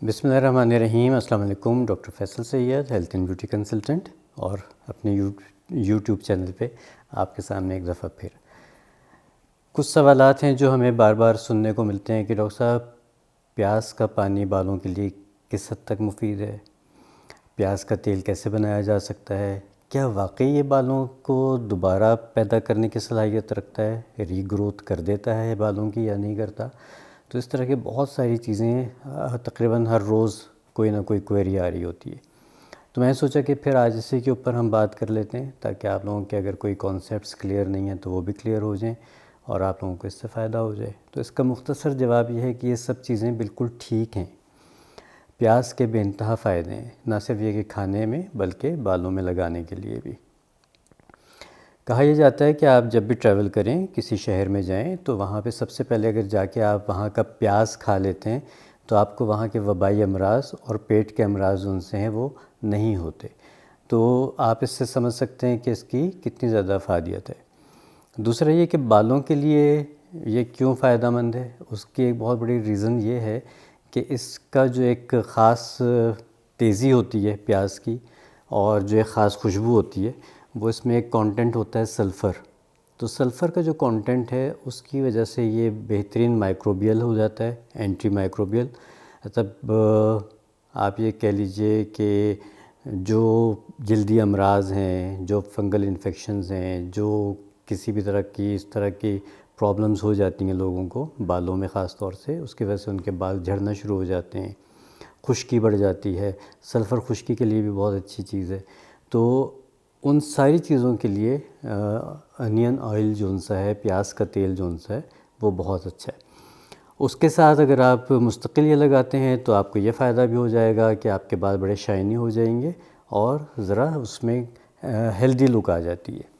بسم اللہ الرحمن الرحیم۔ السلام علیکم۔ Doctor Faisal Syed, health and beauty consultant, اور اپنے یوٹیوب چینل پہ آپ کے سامنے ایک دفعہ پھر کچھ سوالات ہیں جو ہمیں بار بار سننے کو ملتے ہیں کہ ڈاکٹر صاحب پیاز کا پانی بالوں کے لیے کس حد تک مفید ہے، پیاز کا تیل کیسے بنایا جا سکتا ہے، کیا واقعی یہ بالوں کو دوبارہ پیدا کرنے کی صلاحیت رکھتا ہے، ری گروتھ کر دیتا ہے بالوں کی یا نہیں کرتا۔ تو اس طرح کے بہت ساری چیزیں تقریباً ہر روز کوئی نہ کوئی کوئری آ رہی ہوتی ہے۔ تو میں نے سوچا کہ پھر آج اسی کے اوپر ہم بات کر لیتے ہیں تاکہ آپ لوگوں کے اگر کوئی کانسیپٹس کلیئر نہیں ہیں تو وہ بھی کلیئر ہو جائیں اور آپ لوگوں کو اس سے فائدہ ہو جائے۔ تو اس کا مختصر جواب یہ ہے کہ یہ سب چیزیں بالکل ٹھیک ہیں۔ پیاز کے بے انتہا فائدے ہیں، نہ صرف یہ کہ کھانے میں بلکہ بالوں میں لگانے کے لیے بھی۔ کہا یہ جاتا ہے کہ آپ جب بھی ٹریول کریں، کسی شہر میں جائیں، تو وہاں پہ سب سے پہلے اگر جا کے آپ وہاں کا پیاز کھا لیتے ہیں تو آپ کو وہاں کے وبائی امراض اور پیٹ کے امراض ان سے ہیں وہ نہیں ہوتے۔ تو آپ اس سے سمجھ سکتے ہیں کہ اس کی کتنی زیادہ افادیت ہے۔ دوسرا یہ کہ بالوں کے لیے یہ کیوں فائدہ مند ہے، اس کی ایک بہت بڑی ریزن یہ ہے کہ اس کا جو ایک خاص تیزی ہوتی ہے پیاز کی، اور جو ایک خاص خوشبو ہوتی ہے، وہ اس میں ایک کانٹینٹ ہوتا ہے سلفر۔ تو سلفر کا جو کانٹینٹ ہے اس کی وجہ سے یہ بہترین مائکروبیل ہو جاتا ہے، اینٹی مائکروبیل۔ مطلب آپ یہ کہہ لیجئے کہ جو جلدی امراض ہیں، جو فنگل انفیکشنز ہیں، جو کسی بھی طرح کی اس طرح کی پرابلمز ہو جاتی ہیں لوگوں کو بالوں میں، خاص طور سے اس کی وجہ سے ان کے بال جھڑنا شروع ہو جاتے ہیں، خشکی بڑھ جاتی ہے۔ سلفر خشکی کے لیے بھی بہت اچھی چیز ہے۔ تو ان ساری چیزوں کے لیے انین آئل جو سا ہے، پیاز کا تیل جو سا ہے، وہ بہت اچھا ہے۔ اس کے ساتھ اگر آپ مستقل یہ لگاتے ہیں تو آپ کو یہ فائدہ بھی ہو جائے گا کہ آپ کے بال بڑے شائنی ہو جائیں گے اور ذرا اس میں ہیلدی لک آ جاتی ہے۔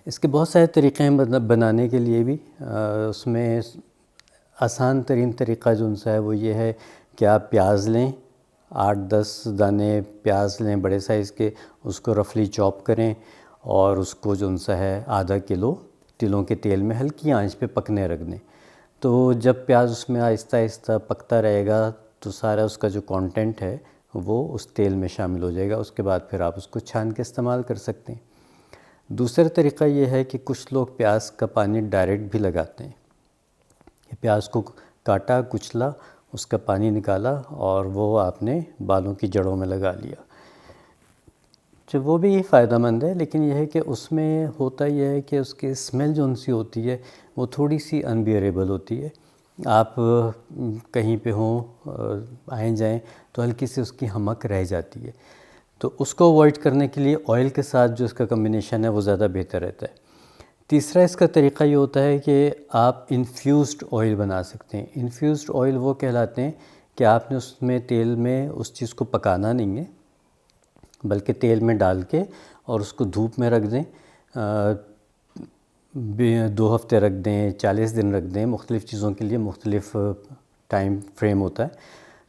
اس کے بہت سارے طریقے ہیں بنانے کے لیے بھی۔ اس میں آسان ترین طریقہ جو سا ہے وہ یہ ہے کہ آپ پیاز لیں، 8-10 دانے پیاز لیں بڑے سائز کے، اس کو رفلی چاپ کریں اور اس کو جو سا ہے آدھا کلو تلوں کے تیل میں ہلکی آنچ پہ پکنے رکھ دیں۔ تو جب پیاز اس میں آہستہ آہستہ پکتا رہے گا تو سارا اس کا جو کانٹینٹ ہے وہ اس تیل میں شامل ہو جائے گا۔ اس کے بعد پھر آپ اس کو چھان کے استعمال کر سکتے ہیں۔ دوسرا طریقہ یہ ہے کہ کچھ لوگ پیاز کا پانی ڈائریکٹ بھی لگاتے ہیں، کہ پیاز کو کاٹا، کچلا، اس کا پانی نکالا اور وہ آپ نے بالوں کی جڑوں میں لگا لیا۔ جو وہ بھی فائدہ مند ہے، لیکن یہ ہے کہ اس میں ہوتا یہ ہے کہ اس کی اسمیل جو سی ہوتی ہے وہ تھوڑی سی انبیئریبل ہوتی ہے۔ آپ کہیں پہ ہوں، آئیں جائیں تو ہلکی سی اس کی حمک رہ جاتی ہے۔ تو اس کو اوائڈ کرنے کے لیے آئل کے ساتھ جو اس کا کمبینیشن ہے وہ زیادہ بہتر رہتا ہے۔ تیسرا اس کا طریقہ یہ ہوتا ہے کہ آپ انفیوزڈ آئل بنا سکتے ہیں۔ انفیوزڈ آئل وہ کہلاتے ہیں کہ آپ نے اس میں تیل میں اس چیز کو پکانا نہیں ہے، بلکہ تیل میں ڈال کے اور اس کو دھوپ میں رکھ دیں، 2 ہفتے رکھ دیں، 40 دن رکھ دیں۔ مختلف چیزوں کے لیے مختلف ٹائم فریم ہوتا ہے۔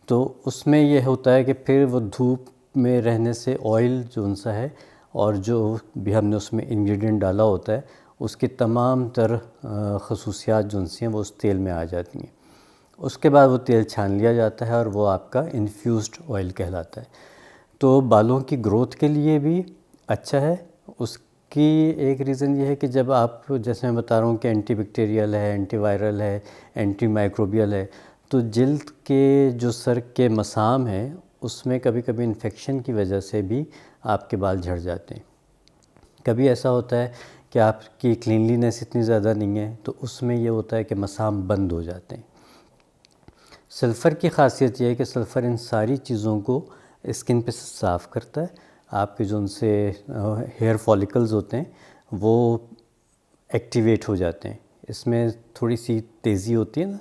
تو اس میں یہ ہوتا ہے کہ پھر وہ دھوپ میں رہنے سے آئل جو سا ہے اور جو بھی ہم نے اس میں انگریڈینٹ ڈالا ہوتا ہے اس کی تمام تر خصوصیات جو سی ہیں وہ اس تیل میں آ جاتی ہیں۔ اس کے بعد وہ تیل چھان لیا جاتا ہے اور وہ آپ کا انفیوزڈ آئل کہلاتا ہے۔ تو بالوں کی گروتھ کے لیے بھی اچھا ہے۔ اس کی ایک ریزن یہ ہے کہ جب آپ، جیسے میں بتا رہا ہوں کہ اینٹی بیکٹیریل ہے، اینٹی وائرل ہے، اینٹی مائکروبیل ہے، تو جلد کے جو سر کے مسام ہیں اس میں کبھی کبھی انفیکشن کی وجہ سے بھی آپ کے بال جھڑ جاتے ہیں۔ کبھی ایسا ہوتا ہے کہ آپ کی کلینلینس اتنی زیادہ نہیں ہے تو اس میں یہ ہوتا ہے کہ مسام بند ہو جاتے ہیں۔ سلفر کی خاصیت یہ ہے کہ سلفر ان ساری چیزوں کو اسکن پہ صاف کرتا ہے۔ آپ کے جو ان سے ہیئر فالیکلز ہوتے ہیں وہ ایکٹیویٹ ہو جاتے ہیں۔ اس میں تھوڑی سی تیزی ہوتی ہے نا،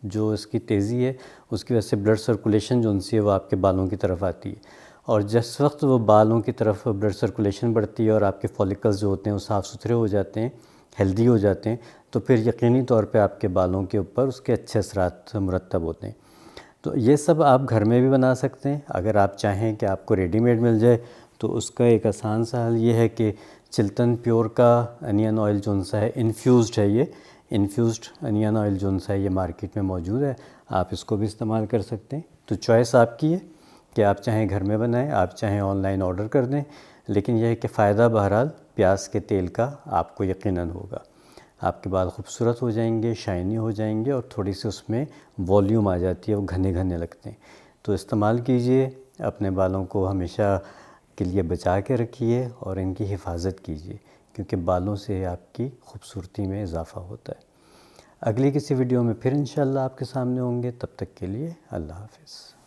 جو اس کی تیزی ہے اس کی وجہ سے بلڈ سرکولیشن جو ان سی ہے وہ آپ کے بالوں کی طرف آتی ہے، اور جس وقت وہ بالوں کی طرف بلڈ سرکولیشن بڑھتی ہے اور آپ کے فالیکلز جو ہوتے ہیں وہ صاف ستھرے ہو جاتے ہیں، ہیلدی ہو جاتے ہیں، تو پھر یقینی طور پہ آپ کے بالوں کے اوپر اس کے اچھے اثرات مرتب ہوتے ہیں۔ تو یہ سب آپ گھر میں بھی بنا سکتے ہیں۔ اگر آپ چاہیں کہ آپ کو ریڈی میڈ مل جائے تو اس کا ایک آسان سا حل یہ ہے کہ چلتن پیور کا انین آئل جو سا ہے، انفیوزڈ ہے، یہ انفیوزڈ انین آئل جو سا ہے یہ مارکیٹ میں موجود ہے، آپ اس کو بھی استعمال کر سکتے ہیں۔ تو چوائس آپ کی ہے کہ آپ چاہیں گھر میں بنائیں، آپ چاہیں آن لائن آرڈر کر دیں، لیکن یہ ہے کہ فائدہ بہرحال پیاز کے تیل کا آپ کو یقیناً ہوگا۔ آپ کے بال خوبصورت ہو جائیں گے، شائنی ہو جائیں گے، اور تھوڑی سی اس میں والیوم آ جاتی ہے، وہ گھنے گھنے لگتے ہیں۔ تو استعمال کیجئے، اپنے بالوں کو ہمیشہ کے لیے بچا کے رکھیے اور ان کی حفاظت کیجئے، کیونکہ بالوں سے آپ کی خوبصورتی میں اضافہ ہوتا ہے۔ اگلی کسی ویڈیو میں پھر انشاءاللہ آپ کے سامنے ہوں گے، تب تک کے لیے اللہ حافظ۔